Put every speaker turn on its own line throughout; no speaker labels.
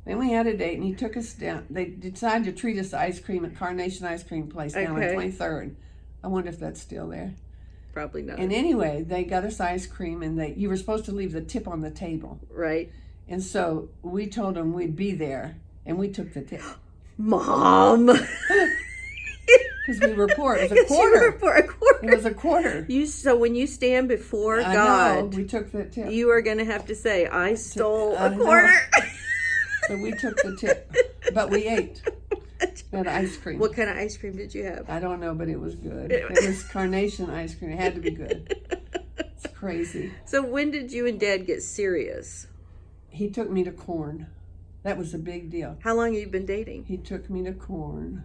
Then we had a date, and he took us down. They decided to treat us to ice cream at Carnation Ice Cream Place down on 23rd. I wonder if that's still there.
Probably not.
And anyway, they got us ice cream, and you were supposed to leave the tip on the table.
Right.
And so we told them we'd be there, and we took the tip.
Mom!
Because we were poor. It was a quarter.
You were poor, a quarter.
It was a quarter.
So when you stand before
I
God,
know, we took the tip.
you are going to have to say, I stole a quarter.
So we took the tip. But we ate that ice cream.
What kind of ice cream did you have?
I don't know, but it was good. It was Carnation ice cream. It had to be good. It's crazy.
So when did you and Dad get serious?
He took me to Corn. That was a big deal.
How long have you been dating?
He took me to Corn.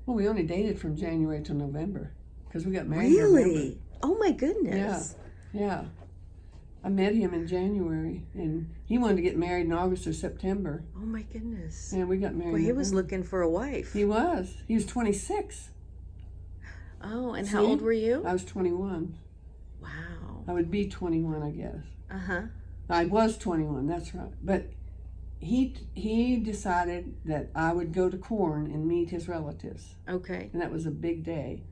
Well, we only dated from January to November because we got married in November.
Really? Oh my goodness.
Yeah. I met him in January, and he wanted to get married in August or September.
Oh my goodness.
And we got married.
Well, he was looking for a wife.
He was. He was 26.
Oh, and how old were you?
I was 21.
Wow.
I would be 21, I guess.
Uh-huh.
I was 21, that's right. But he decided that I would go to Corn and meet his relatives.
Okay.
And that was a big day.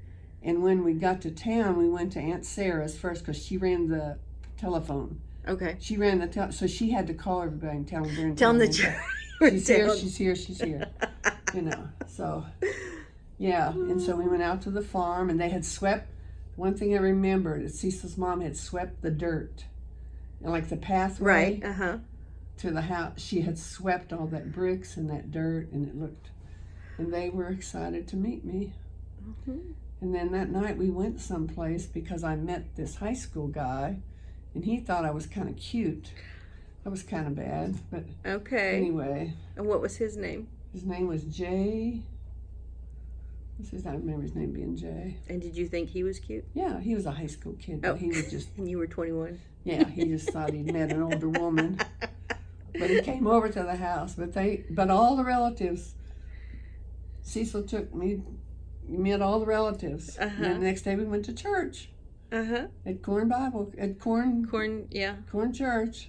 And when we got to town, we went to Aunt Sarah's first because she ran the telephone.
Okay.
She ran the so she had to call everybody and tell them during
Tell them that
she's here, she's here, she's here. You know, so yeah. And so we went out to the farm, and they had swept. One thing I remember is Cecil's mom had swept the dirt, and like the pathway to the house. She had swept all that bricks and that dirt, and it looked. And they were excited to meet me.
Mm-hmm.
And then that night we went someplace because I met this high school guy, and he thought I was kind of cute. That was kind of bad, but anyway.
And what was his name?
His name was Jay. I remember his name being Jay.
And did you think he was cute?
Yeah, he was a high school kid, but he was just...
And you were 21?
Yeah, he just thought he'd met an older woman. But he came over to the house. But all the relatives, Cecil took me, met all the relatives. And then the next day we went to church. At Corn Church.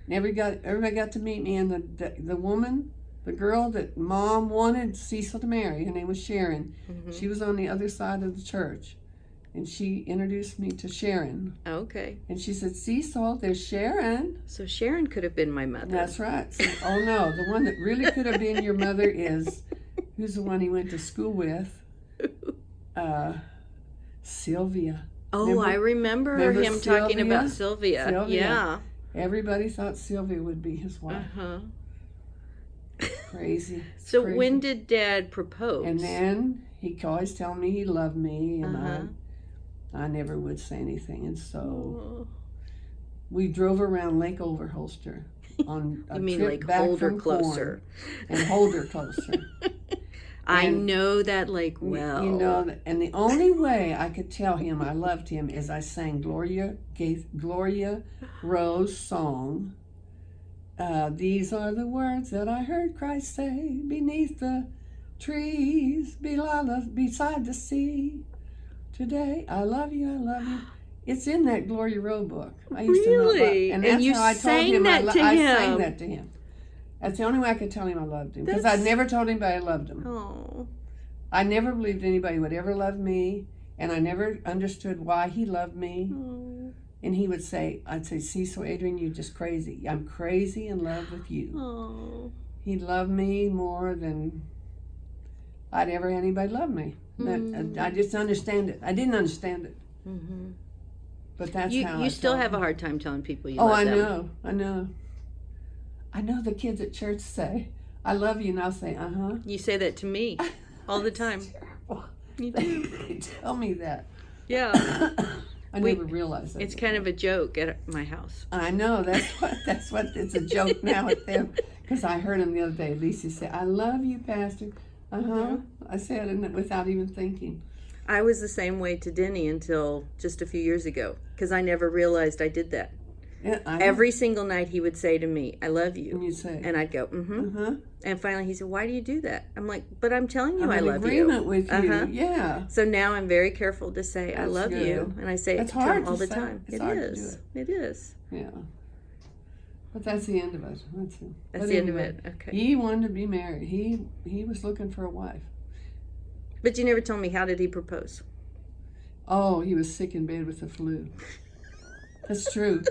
And everybody got to meet me, and the woman, the girl that Mom wanted Cecil to marry, her name was Sharon. She was on the other side of the church, and she introduced me to Sharon.
Okay.
And she said, Cecil, there's Sharon.
So Sharon could have been my mother.
That's right. So, oh no, the one that really could have been your mother is, who's the one he went to school with? Sylvia.
Oh, I remember him talking about Sylvia. Yeah.
Everybody thought Sylvia would be his wife. Crazy.
So when did Dad propose?
And then he always tell me he loved me, and I never would say anything. And so we drove around Lake Overholster on a trip back from Corn, and Holder closer.
I know that lake well.
You know, and the only way I could tell him I loved him is I sang Gloria Rose's song. These are the words that I heard Christ say beneath the trees, beside the sea. Today, I love you, I love you. It's in that Gloria Rose book. I used to know about, and that's
you
how I told
sang
him
that to him.
I sang that to him. That's the only way I could tell him I loved him, because I never told anybody I loved him.
Oh.
I never believed anybody would ever love me, and I never understood why he loved me.
Oh.
And he would say, I'd say, Cecil, Adrian, you're just crazy. I'm crazy in love with you.
Oh.
He loved me more than I'd ever had anybody love me. I just understand it. I didn't understand it. But that's how
you still have a hard time telling people you love them.
I know. I know the kids at church say, I love you, and I'll say,
You say that to me all the time.
Terrible.
You do.
They tell me that.
Yeah.
I never realized that.
It's kind of a joke at my house.
I know. That's what it's a joke now at them. Because I heard him the other day. Lisa said, I love you, Pastor. I said it without even thinking.
I was the same way to Denny until just a few years ago. Because I never realized I did that.
Yeah,
Every single night he would say to me, I love you.
And you'd say.
And I'd go, And finally he said, why do you do that? I'm like, but I'm telling you I love you.
I'm in agreement with you, yeah.
So now I'm very careful to say, I love you. And I say it to him all the time.
It's hard to do it.
It is.
Yeah. But that's the end of it.
That's the end of it. Okay.
He wanted to be married. He was looking for a wife.
But you never told me, how did he propose?
Oh, he was sick in bed with the flu. That's true.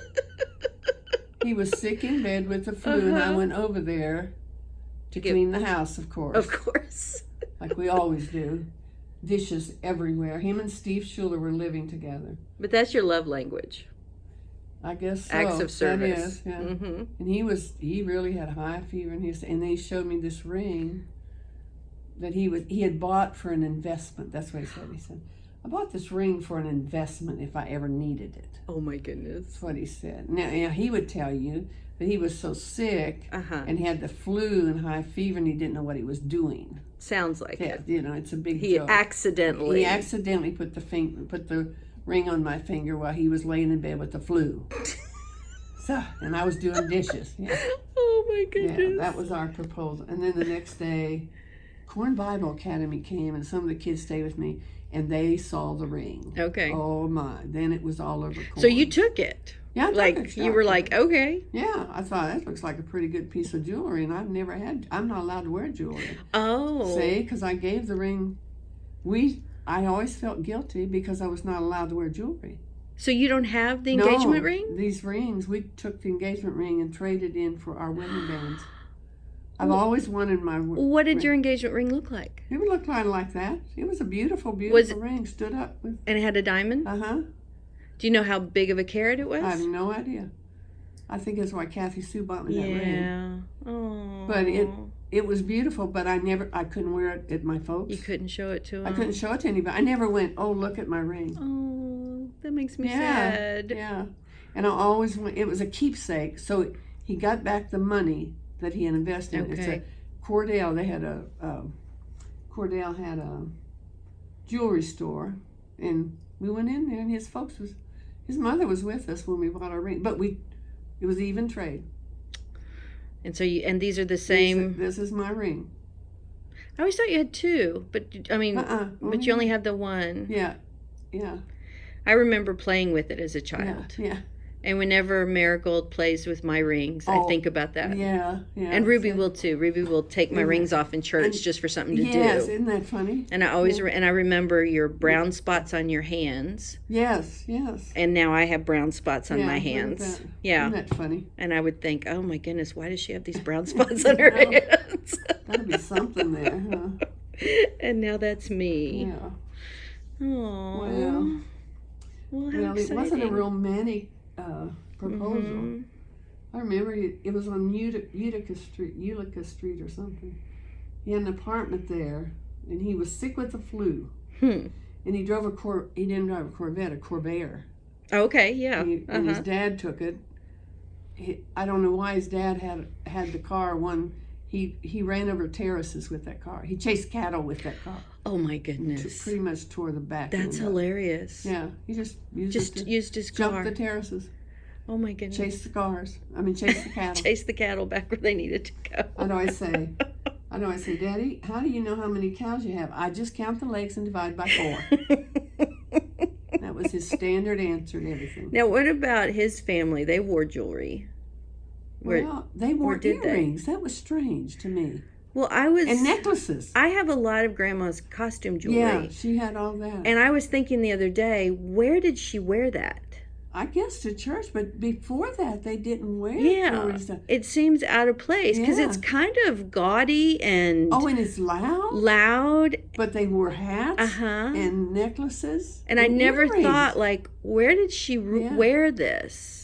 He was sick in bed with the flu, and I went over there to clean the house, of course.
Of course.
Like we always do. Dishes everywhere. Him and Steve Schuler were living together.
But that's your love language.
I guess so.
Acts of service.
That is, yeah.
Mm-hmm.
And he really had high fever, and then he showed me this ring that he had bought for an investment. That's what he said. He said, I bought this ring for an investment if I ever needed it.
Oh my goodness.
That's what he said. Now he would tell you that he was so sick and he had the flu and high fever, and he didn't know what he was doing.
Sounds like it.
You know, it's a big
He
joke.
accidentally
put the ring on my finger while he was laying in bed with the flu. So, and I was doing dishes. Yeah.
Oh my goodness.
Yeah, that was our proposal. And then the next day, Corn Bible Academy came, and some of the kids stayed with me, and they saw the ring.
Okay.
Oh my! Then it was all over. Corn.
So you took it.
Yeah, I
like
took it.
you were like, okay.
Yeah, I thought that looks like a pretty good piece of jewelry, and I'm not allowed to wear jewelry.
Oh.
See, because I gave the ring. I always felt guilty because I was not allowed to wear jewelry.
So you don't have the engagement ring?
These rings, we took the engagement ring and traded in for our wedding bands. I've always wanted my
What did
ring.
your engagement ring look like?
It would look kind of like that. It was a beautiful, beautiful ring. Stood up with.
And it had a diamond?
Uh-huh.
Do you know how big of a carat it was?
I have no idea. I think that's why Kathy Sue bought me that ring.
Yeah. Oh.
But it was beautiful, but I couldn't wear it at my folks.
You couldn't show it to them?
I couldn't show it to anybody. I never went, oh, look at my ring.
Oh, that makes me sad.
Yeah. And I always went, it was a keepsake. So he got back the money that he had invested.
Okay.
It's a Cordell. Cordell had a jewelry store, and we went in there, and his mother was with us when we bought our ring, but it was even trade.
And so these are the same.
This is my ring.
I always thought you had two, but I mean, but you only have the one.
Yeah.
I remember playing with it as a child.
Yeah.
And whenever Marigold plays with my rings, I think about that.
Yeah.
And Ruby will too. Ruby will take my rings off in church just for something to do.
Yes, isn't that funny?
And I always and I remember your brown spots on your hands.
Yes.
And now I have brown spots on my hands. Yeah.
Isn't that funny?
And I would think, oh my goodness, why does she have these brown spots on her hands?
Gotta be something there, huh?
And now that's me.
Yeah.
Oh. Well, how exciting.
It wasn't a romantic proposal.
Mm-hmm.
I remember it was on Utica Street or something. He had an apartment there, and he was sick with the flu. And he drove he didn't drive a Corvette, a Corvair.
Okay, yeah.
And his dad took it. I don't know why his dad had the car. He ran over terraces with that car. He chased cattle with that car.
Oh my goodness!
Pretty much tore the back.
That's hilarious.
Yeah, he just
used his car.
Jumped the terraces.
Oh my goodness!
Chase the cars. Chase the cattle.
Chase the cattle back where they needed to go.
I know. I say, Daddy, how do you know how many cows you have? I just count the legs and divide by 4. That was his standard answer to everything.
Now, what about his family? They wore jewelry.
Well, they wore earrings. That was strange to me.
Well,
and necklaces.
I have a lot of Grandma's costume jewelry.
Yeah, she had all that.
And I was thinking the other day, where did she wear that?
I guess to church, but before that, they didn't wear jewelry stuff.
It seems out of place because it's kind of gaudy and...
Oh, and it's loud?
Loud.
But they wore hats and necklaces.
And I never thought, like, where did she wear this?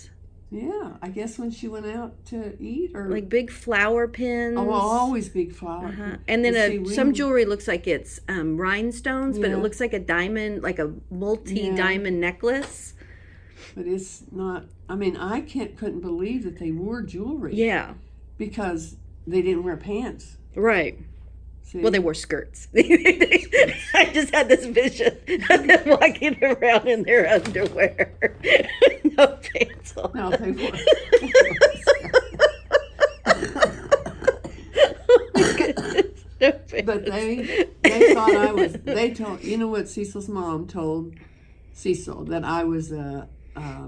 Yeah, I guess when she went out to eat or...
Like big flower pins.
Oh, always big flower pins.
And then some jewelry looks like it's rhinestones, but it looks like a diamond, like a multi-diamond necklace.
But it's not... I couldn't believe that they wore jewelry.
Yeah.
Because they didn't wear pants.
Right.
See?
Well, they wore skirts. I just had this vision of them walking around in their underwear. No pants on.
No, they wore.
No pants.
But they thought they told, you know what Cecil's mom told Cecil? That I was a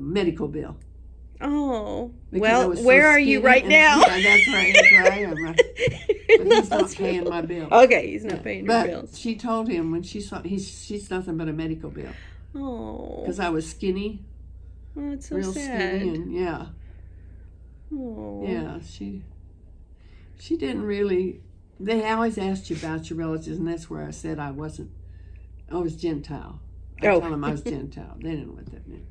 medical bill.
Oh.
Because I
Well,
was so
where are you
skinny
right
and-
now?
Yeah, that's right. That's where I am. Right.
You're
But he's not
hospital.
paying my bill.
Okay, he's not
Yeah.
paying your
But
bills.
she told him when she saw she's nothing but a medical bill
Oh.
because I was skinny,
Oh, it's so
real
sad.
skinny, and yeah,
Oh.
yeah. She didn't really. They always asked you about your relatives, and that's where I said I wasn't. I was Gentile. I
Oh.
told them I was Gentile. They didn't know what that meant.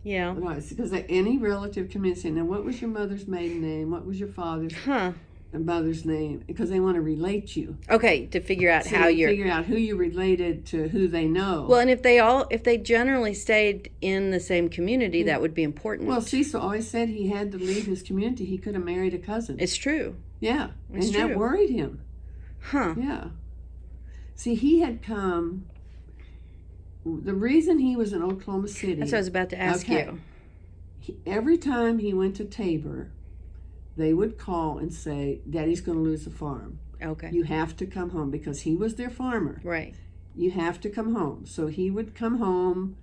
Yeah.
Because any relative come in and say, now what was your mother's maiden name? What was your father's
Huh.
and mother's name? Because they want to relate you.
Okay, to figure out
So
how
you
you're.
figure out who you related to, who they know.
Well, and if they generally stayed in the same community, that would be important.
Well, Cecil always said he had to leave his community. He could have married a cousin.
It's true.
Yeah,
It's
and
true.
that worried him.
Huh.
Yeah. See, he had come. The reason he was in Oklahoma City.
That's what I was about to ask
Okay.
you.
Every time he went to Tabor, they would call and say, Daddy's going to lose the farm.
Okay.
You have to come home because he was their farmer.
Right.
You have to come home. So he would come home.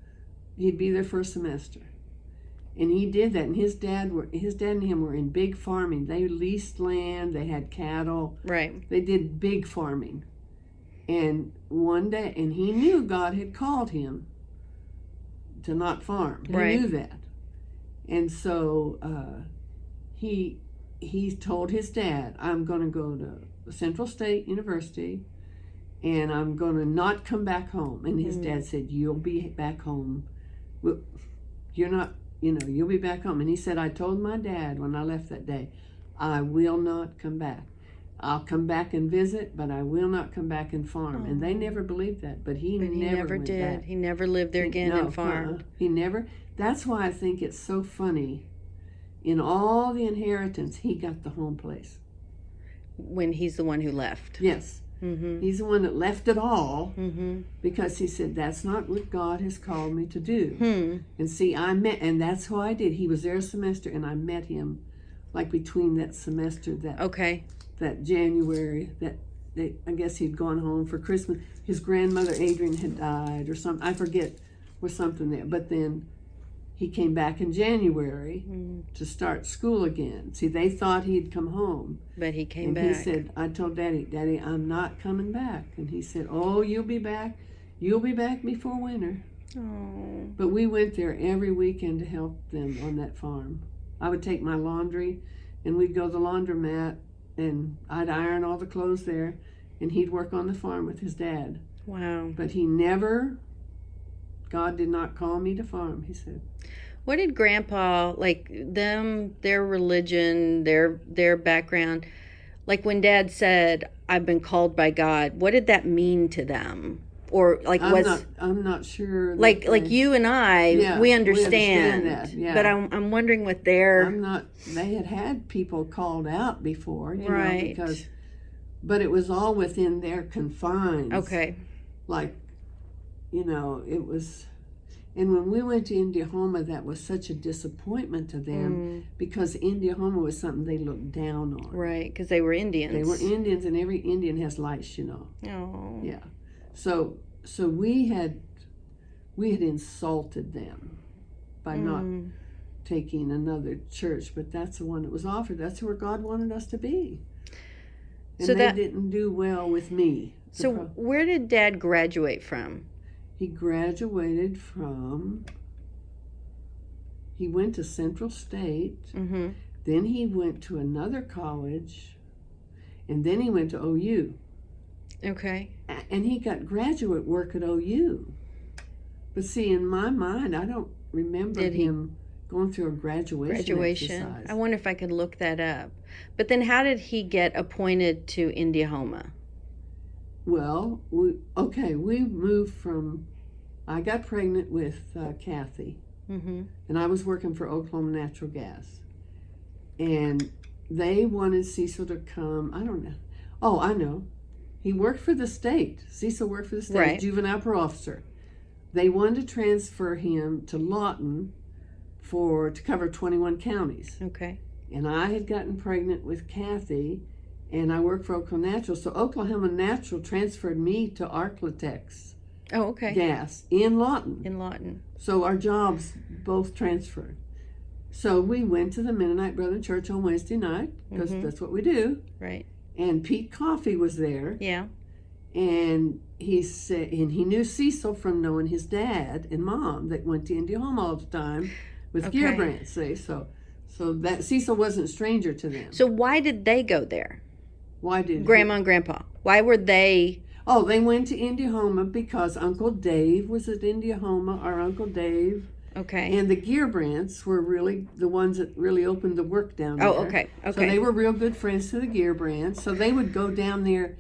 He'd be there for a semester. And he did that. And his dad and him were in big farming. They leased land. They had cattle.
Right.
They did big farming. And one day, and he knew God had called him to not farm. He
Right.
knew that. And so he told his dad, I'm going to go to Central State University and I'm going to not come back home. And his dad said, you'll be back home. Well, you're not, you'll be back home. And he said, I told my dad when I left that day, I will not come back. I'll come back and visit, but I will not come back and farm. And they never believed that, but he never went
did.
back.
He never lived there again and farmed.
He never. That's why I think it's so funny. In all the inheritance, he got the home place.
When he's the one who left.
Yes.
Mm-hmm.
He's the one that left it all
Mm-hmm.
because he said, that's not what God has called me to do.
Hmm.
And see, and that's who I did. He was there a semester, and I met him like between that semester,
Okay.
that January, I guess he'd gone home for Christmas. His grandmother Adrian had died or something. I forget, was something there. But then he came back in January to start school again. See, they thought he'd come home.
But he came
And
back.
he said, I told Daddy, I'm not coming back. And he said, oh, you'll be back. You'll be back before winter.
Oh.
But we went there every weekend to help them on that farm. I would take my laundry and we'd go to the laundromat and I'd iron all the clothes there and he'd work on the farm with his dad.
Wow.
But God did not call me to farm, he said.
What did Grandpa, like them, their religion, their background, like when Dad said, I've been called by God, what did that mean to them? Or like
I'm not sure.
Like you and I, we understand
that, yeah.
But I'm wondering what their
they had people called out before,
right.
but it was all within their confines.
Okay.
Like, it was, and when we went to Indiahoma, that was such a disappointment to them because Indiahoma was something they looked down on.
Right, because they were Indians.
They were Indians, and every Indian has lights,
Oh.
Yeah. So we had insulted them by not taking another church, but that's the one that was offered. That's where God wanted us to be. And
so
they didn't do well with me.
So where did Dad graduate from?
He graduated from, he went to Central State, then he went to another college, and then he went to OU.
Okay.
And he got graduate work at OU. But see, in my mind, I don't remember him going through a graduation exercise.
I wonder if I could look that up. But then how did he get appointed to Indiahoma?
Well, we moved from, I got pregnant with Kathy, and I was working for Oklahoma Natural Gas. And they wanted Cecil to come, I don't know. Oh, I know. He worked for the state. Cecil worked for the state,
right.
Juvenile parole officer. They wanted to transfer him to Lawton to cover 21 counties.
Okay.
And I had gotten pregnant with Kathy, and I worked for Oklahoma Natural. So Oklahoma Natural transferred me to Arklatex
Oh, okay.
Gas in Lawton.
In Lawton.
So our jobs both transferred. So we went to the Mennonite Brethren Church on Wednesday night, because that's what we do.
Right.
And Pete Coffey was there.
Yeah.
And he said, and he knew Cecil from knowing his dad and mom that went to Indiahoma all the time with Gearbrandt. See, so that Cecil wasn't a stranger to them.
So why did they go there?
Why did
Grandma and Grandpa? Why were they?
Oh, they went to Indiahoma because Uncle Dave was at Indiahoma, our Uncle Dave.
Okay.
And the Gearbrandts were really the ones that really opened the work down there.
Oh, okay.
So they were real good friends to the Gearbrandts. So they would go down there.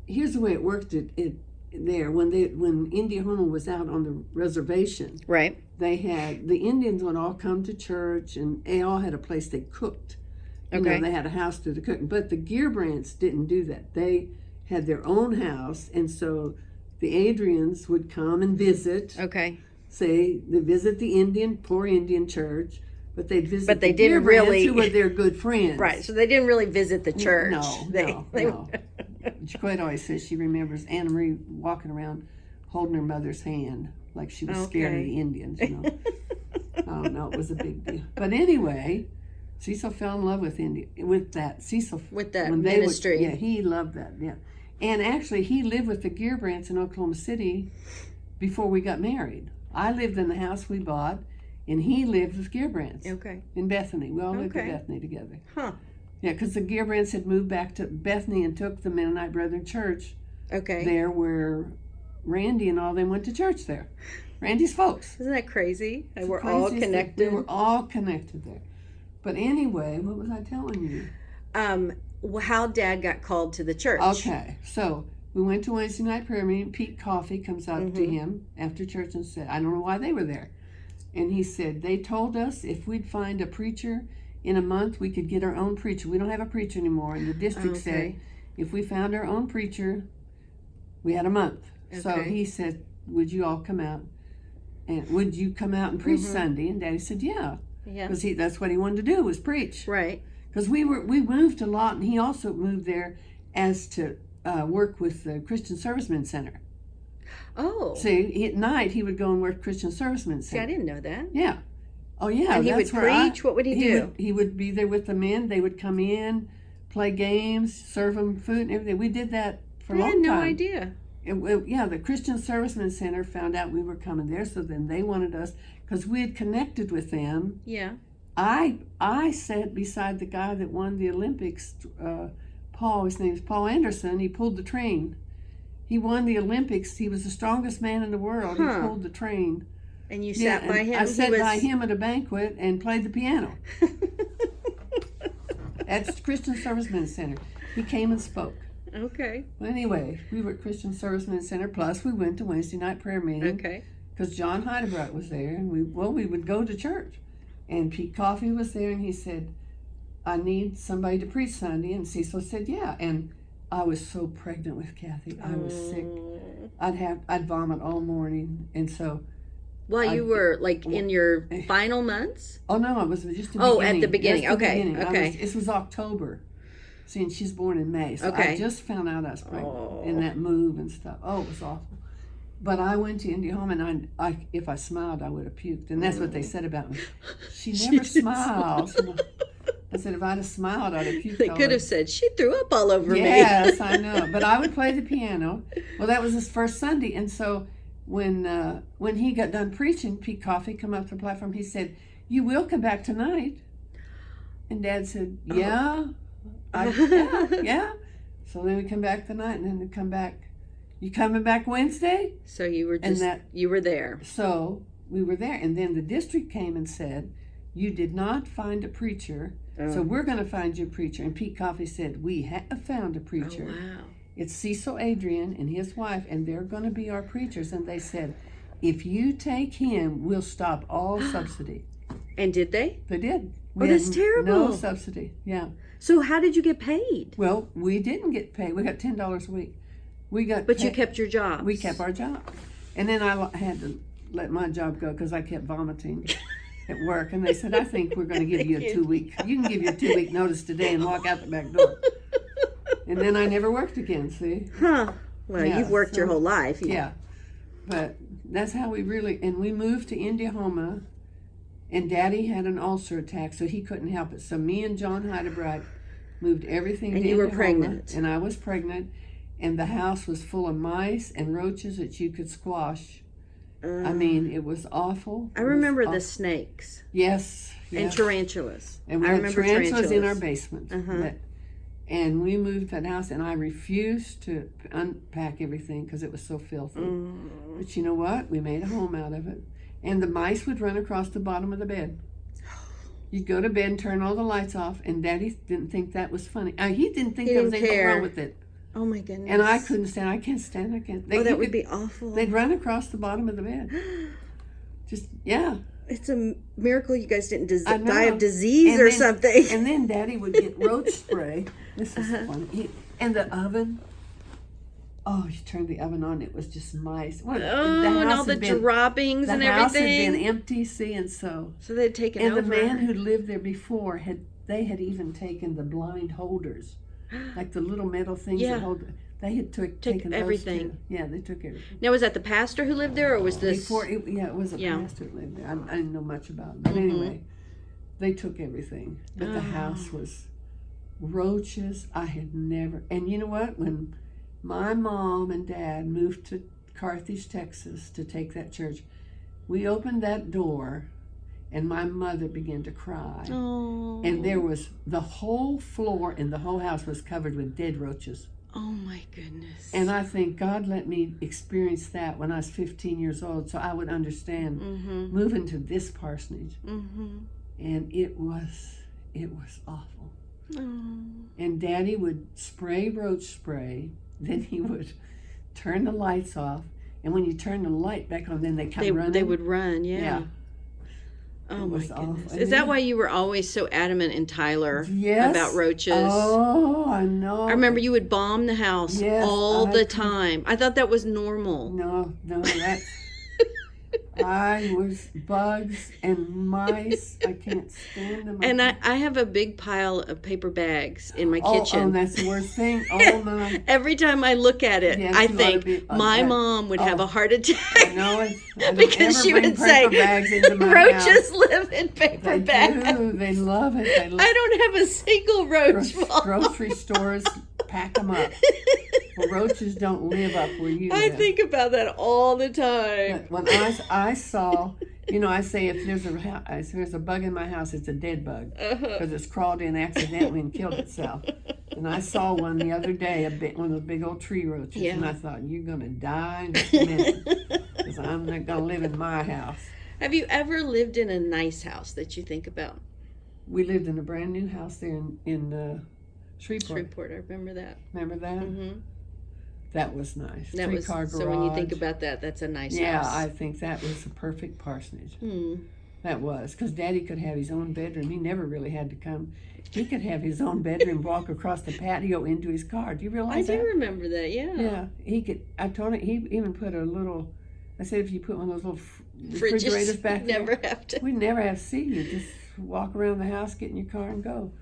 Here's the way it worked there. When Indiahoma was out on the reservation,
Right.
they had, the Indians would all come to church, and they all had a place they cooked. You know, they had a house to the cooking. But the Gearbrandts didn't do that. They had their own house, and so the Adrians would come and visit.
Okay.
Say they visit the poor Indian church, but they'd visit.
But they
the
didn't really,
who were their good friends.
Right. So they didn't really visit the church.
No. Jaquette always says she remembers Anna Marie walking around holding her mother's hand like she was scared of the Indians. You know. I don't know. It was a big deal. But anyway, Cecil fell in love with Cecil
with that ministry.
He loved that. Yeah, and actually he lived with the Gearbrandts in Oklahoma City before we got married. I lived in the house we bought, and he lived with Gearbrandts.
Okay.
In Bethany. We all lived in Bethany together.
Huh.
Yeah, because the Gearbrandts had moved back to Bethany and took the Mennonite Brethren Church.
Okay.
There where Randy and all them went to church there. Randy's folks.
Isn't that crazy? We're all connected.
We were all connected there. But anyway, what was I telling you?
How Dad got called to the church.
Okay, so we went to Wednesday night prayer meeting. Pete Coffey comes out to him after church and said, I don't know why they were there. And he said, they told us if we'd find a preacher in a month, we could get our own preacher. We don't have a preacher anymore. And the district said, if we found our own preacher, we had a month. Okay. So he said, would you all come out? And would you come out and preach Sunday? And Daddy said, yeah. Yeah. Because that's what he wanted to do, was preach.
Right.
Because we moved a lot, and he also moved there as to work with the Christian Servicemen Center.
Oh.
See, at night he would go and work Christian Servicemen Center.
See, I didn't know that.
Yeah. Oh, yeah.
And he would preach? What would he do?
He would be there with the men. They would come in, play games, serve them food and everything. We did that for a long time.
I had no idea.
The Christian Servicemen Center found out we were coming there, so then they wanted us, because we had connected with them.
Yeah.
I sat beside the guy that won the Olympics, his name is Paul Anderson. He pulled the train. He won the Olympics. He was the strongest man in the world. He pulled the train.
And you sat by him?
I sat by him at a banquet and played the piano. At the Christian Servicemen Center. He came and spoke.
Okay.
Well, anyway, we were at Christian Servicemen Center, plus we went to Wednesday night prayer meeting.
Okay.
Because John Heidebrot was there, and we would go to church. And Pete Coffey was there, and he said, I need somebody to preach Sunday. And Cecil said, yeah. And I was so pregnant with Kathy. I was sick. I'd vomit all morning. And so...
While you were, like, in your final months?
Oh, no, it was just the beginning.
Oh, at the beginning.
Okay.
Okay.
This was October. See, and she's born in May. So I just found out I was pregnant in that move and stuff. Oh, it was awful. But I went to Indiahoma, and if I smiled, I would have puked. And that's what they said about me. She never smiles. I said, if I'd have smiled, I'd have puked.
They could have said, she threw up all over me.
Yes, I know. But I would play the piano. Well, that was his first Sunday. And so when he got done preaching, Pete Coffey come up to the platform. He said, you will come back tonight. And Dad said, yeah. Yeah. So then we come back tonight, and then we come back. You coming back Wednesday?
So you were you were there.
So we were there, and then the district came and said, you did not find a preacher, so we're going to find you a preacher. And Pete Coffey said, we have found a preacher.
Oh, wow.
It's Cecil Adrian and his wife, and they're going to be our preachers. And they said, if you take him, we'll stop all subsidy.
And did they?
They did.
That's terrible.
No subsidy, yeah.
So how did you get paid?
Well, we didn't get paid. We got $10 a week.
But you kept your job.
We kept our job. And then I had to let my job go because I kept vomiting at work. And they said, I think we're going to give you a 2-week. You can give your 2-week notice today and walk out the back door. And then I never worked again, see?
Huh. Well, you've worked your whole life.
Yeah. But that's how we moved to Indiahoma And Daddy had an ulcer attack, so he couldn't help it. So me and John Heidebright moved everything
And
to
you were
Indiahoma,
pregnant.
and I was pregnant, and the house was full of mice and roaches that you could squash. I mean, it was awful.
I remember the snakes
Yes.
and tarantulas.
And we
I
had
remember
tarantulas in our basement.
Uh-huh.
And we moved that house, and I refused to unpack everything because it was so filthy. But you know what? We made a home out of it. And the mice would run across the bottom of the bed. You'd go to bed and turn all the lights off, and Daddy didn't think that was funny. He didn't think there was anything wrong with it.
Oh my goodness.
And I couldn't stand. I can't stand. I can't.
That would be awful.
They'd run across the bottom of the bed. Just, yeah.
It's a miracle you guys didn't
I know.
die of disease or something.
And then Daddy would get roach spray. This is funny. And the oven. Oh, you turned the oven on. It was just mice. Well,
and all the droppings and everything.
The house had been empty, see, and so
they'd taken over.
And the man who lived there before had even taken the blind holders, like the little metal things that hold. They had taken
everything.
Those too. Yeah, they took everything.
Now, was that the pastor who lived there, or was this
before? It was a pastor who lived there. I didn't know much about it, but anyway, they took everything. But the house was roaches. I had never. And you know what? When my mom and Dad moved to Carthage, Texas, to take that church, we opened that door, and my mother began to cry.
Oh.
And there was the whole floor in the whole house was covered with dead roaches.
Oh my goodness.
And I think God let me experience that when I was 15 years old, so I would understand moving to this parsonage. And it was awful.
Oh.
And Daddy would spray roach spray, then he would turn the lights off, and when you turn the light back on, then they come running.
They would run, yeah. Oh my goodness. Is that why you were always so adamant in Tyler about roaches?
Oh, I know.
I remember you would bomb the house all the time. I thought that was normal.
No, that's... I was bugs and mice. I can't stand them.
And I have a big pile of paper bags in my kitchen.
Oh, that's the worst thing. Oh, my.
Every time I look at it, I think my mom would have a heart attack.
I know it.
Because she would say, roaches live in paper bags.
They do. They love it.
I don't have a single roach ball.
Grocery stores pack them up. Well, roaches don't live up where you live.
I think about that all the time.
When I saw, I say if there's a bug in my house, it's a dead bug because it's crawled in accidentally and killed itself. And I saw one the other day, one of those big old tree roaches, and I thought, you're going to die in just a minute because I'm not going to live in my house.
Have you ever lived in a nice house that you think about?
We lived in a brand new house there in Shreveport.
Shreveport, I remember that.
Remember that? Mm-hmm. That was nice.
That was,
car garage.
So when you think about that, that's a nice house.
Yeah, I think that was a perfect parsonage. That was, because Daddy could have his own bedroom. He never really had to come. He could have his own bedroom, walk across the patio into his car. Do you realize that?
I do remember that, yeah.
Yeah, he could. I told him, he even put a little, I said if you put one of those little refrigerators back there, we'd never have to see you. Just walk around the house, get in your car and go.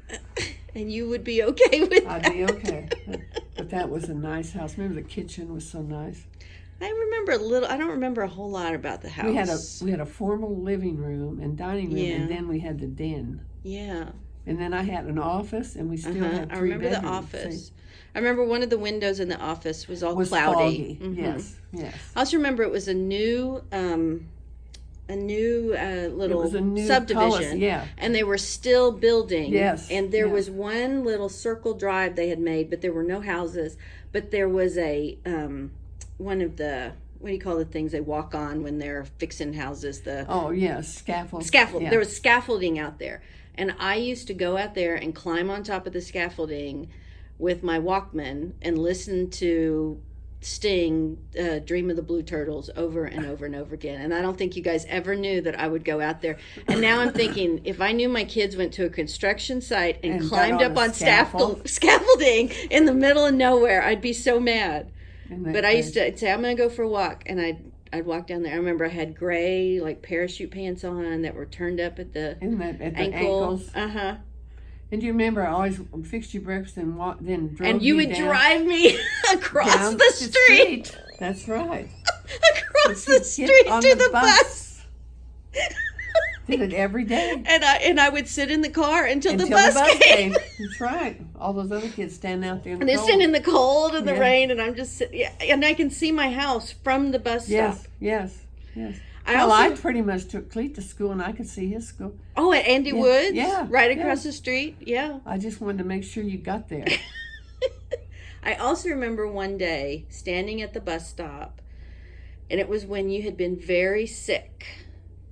And you would be okay with that.
I'd be okay. But that was a nice house. Remember the kitchen was so nice.
I remember a little. I don't remember a whole lot about the house.
We had a formal living room and dining room, and then we had the den.
Yeah.
And then I had an office, and we still had 3 bedrooms. I remember
the office. I remember one of the windows in the office was all cloudy.
Foggy. Yes.
I also remember it was a new little subdivision, and they were still building.
Yes,
and there was one little circle drive they had made, but there were no houses. But there was a one of the, what do you call the things they walk on when they're fixing houses?
Scaffold.
Yeah. There was scaffolding out there, and I used to go out there and climb on top of the scaffolding with my Walkman and listen to Sting, Dream of the Blue Turtles over and over and over again. And I don't think you guys ever knew that I would go out there. And now I'm thinking, if I knew my kids went to a construction site and climbed up on scaffolding in the middle of nowhere, I'd be so mad. But I used to say, I'm going to go for a walk, and I'd walk down there. I remember I had gray parachute pants on that were turned up at the
ankles. And do you remember I always fixed you breakfast and then drove
and you would drive me across the street.
That's right.
Across the street to the bus.
Did it every day.
And I would sit in the car until the bus came.
That's right. All those other kids standing out there in the
And they're
cold.
sitting in the cold and the rain, and I'm just sitting, and I can see my house from the bus stop.
Yes.
I
I pretty much took Cleet to school, and I could see his school.
Oh, at Andy Woods?
Yeah.
Right across the street? Yeah.
I just wanted to make sure you got there.
I also remember one day standing at the bus stop, and it was when you had been very sick.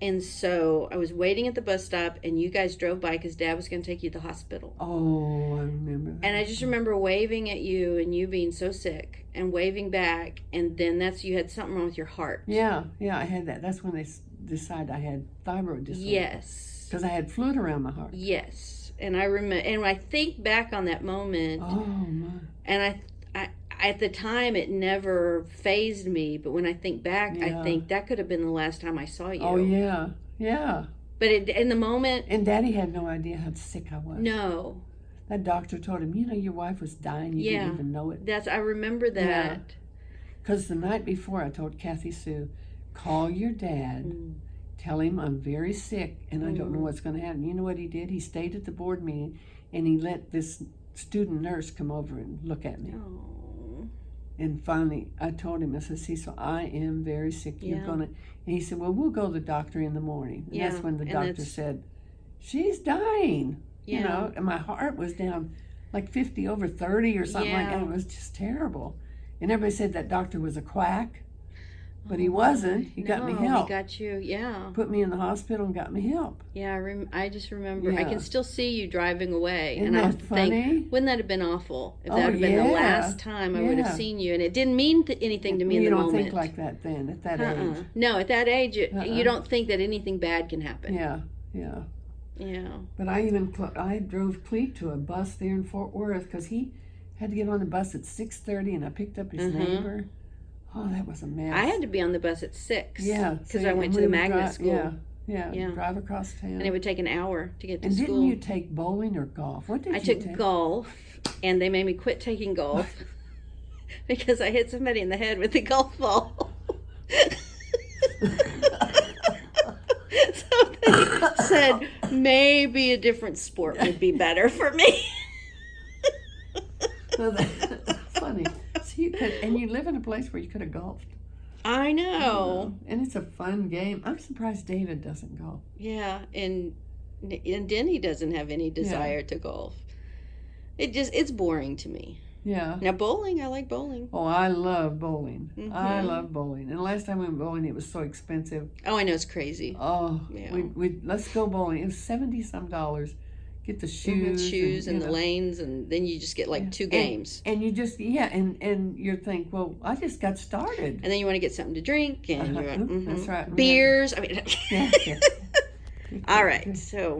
And so I was waiting at the bus stop, and you guys drove by because Dad was going to take you to the hospital.
Oh, I remember that.
And I just remember waving at you and you being so sick and waving back. And then you had something wrong with your heart.
Yeah, I had that. That's when they decided I had thyroid disorder.
Yes.
Because I had fluid around my heart.
Yes. And I remember, and I think back on that moment.
Oh, my.
And I at the time, it never fazed me. But when I think back, I think that could have been the last time I saw you.
Oh, yeah.
But in the moment...
And Daddy had no idea how sick I was.
No.
That doctor told him, your wife was dying. You didn't even know it.
I remember that.
Because the night before, I told Kathy Sue, call your dad. Tell him I'm very sick and I don't know what's going to happen. You know what he did? He stayed at the board meeting and he let this student nurse come over and look at me.
Oh.
And finally, I told him, I said, Cecil, I am very sick. You're going to... And he said, well, we'll go to the doctor in the morning. And that's when the doctor said, she's dying.
Yeah.
You know, and my heart was down like 50 over 30 or something like that. It was just terrible. And everybody said that doctor was a quack. But he wasn't. He got me help.
He got you,
Put me in the hospital and got me help.
Yeah, I just remember. I can still see you driving away.
Isn't
and
that
I
funny?
think, wouldn't that have been awful? If that had been the last time I would have seen you. And it didn't mean anything to me in the moment.
You don't think like that then, at that age.
No, at that age, you don't think that anything bad can happen.
Yeah.
Yeah.
But I drove Cleet to a bus there in Fort Worth because he had to get on the bus at 6:30 and I picked up his neighbor. Oh, that was a mess.
I had to be on the bus at 6.
Yeah.
Because I went to the magnet school.
Yeah. Drive across town.
And it would take an hour to get to school.
And didn't you take bowling or golf? What did you take?
I took golf, and they made me quit taking golf because I hit somebody in the head with the golf ball. So they said maybe a different sport would be better for me.
Well, that's funny. So you live in a place where you could have golfed.
I know.
And it's a fun game. I'm surprised David doesn't golf.
Yeah, and Denny doesn't have any desire to golf. It's boring to me.
Yeah.
Now bowling, I like bowling.
Oh, I love bowling. I love bowling. And the last time we went bowling, it was so expensive.
Oh, I know, it's crazy.
Oh,
yeah.
we let's go bowling. It was $70-some. Get the shoes
and the lanes, and then you just get like 2 games.
And you just and you think, well, I just got started.
And then you want to get something to drink, and
That's right.
beers. I mean,
Yeah.
all right. So